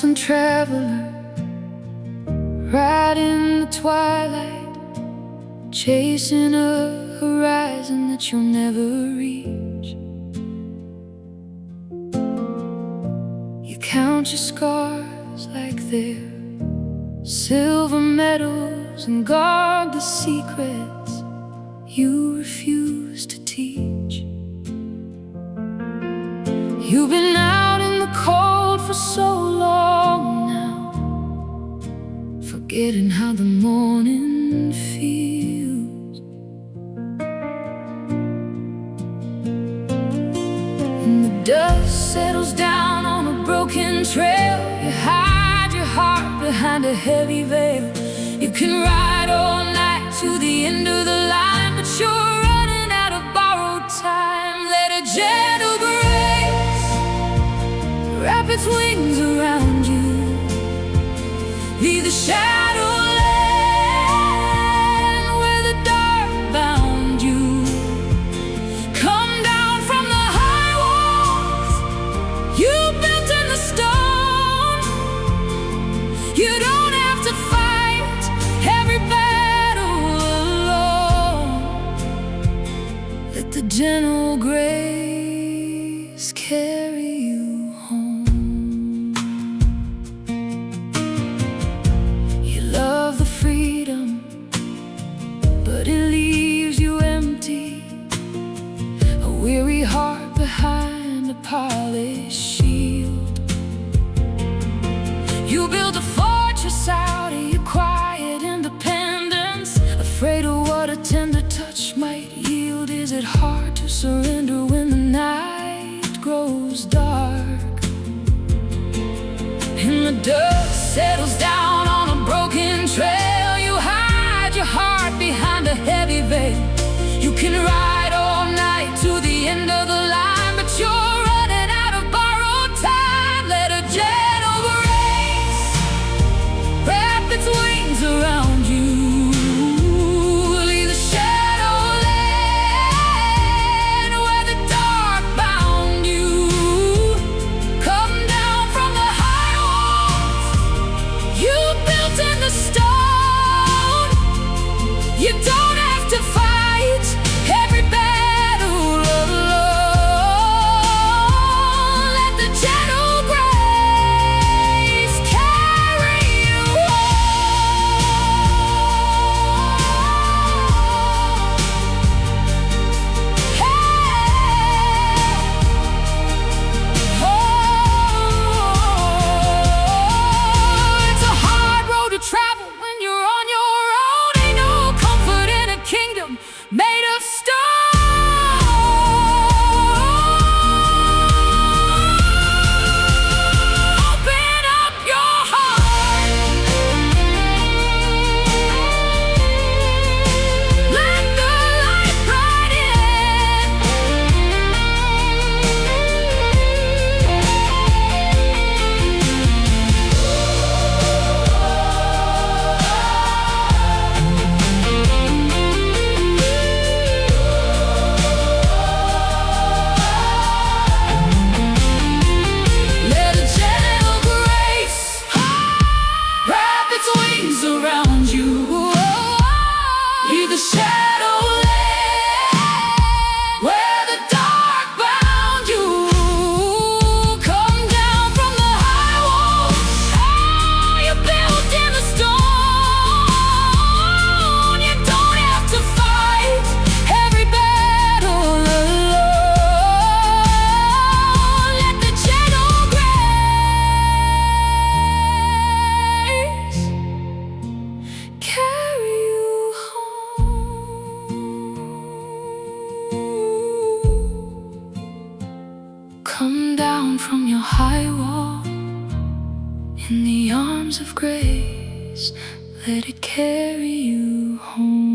lonesome traveler, right in the twilight, chasing a horizon that you'll never reach. You count your scars like they're silver medals and guard the secrets you refuse to teach. You've been out in the cold for so long now, forgetting how the morning feels. And the dust settles down on a broken trail. You hide your heart behind a heavy veil. You can ride all night to the end of the line, but you're running out of borrowed time. Let a gentle grace wrap its wings around you. Leave the shadowland where the dark bound you. Come down from the high walls you built in the stone. You don't have to fight every battle alone. Let the gentle grace carry you home. You love the freedom, but it leaves you empty. A weary heart behind a polished shield. You build a fortress out of your quiet independence, afraid of what a tender touch might yield. Is it hard to surrender when the night grows dark and the dust settles down on a broken trail? You hide your heart behind a heavy veil. You can ride all night to the end of the line, but you're running out of borrowed time. Let a gentle grace wrap its wings around you. Leave the shadowland where the dark bound you. Come down from the high walls you built in the stone. You don't have to fight every battle alone. Let the gentle grace carry you home. It's a hard road to travel when you're on your own. Ain't no comfort in a kingdom made of stone. Open up your heart. Let the light right in. Let a gentle grace wrap its wings around you. Leave the shadowland where the dark bound you. Come down from the high walls you built in the stone. You don't have to fight every battle alone. Let the gentle grace carry you home. Come down from your high wall in the arms of grace. Let it carry you home.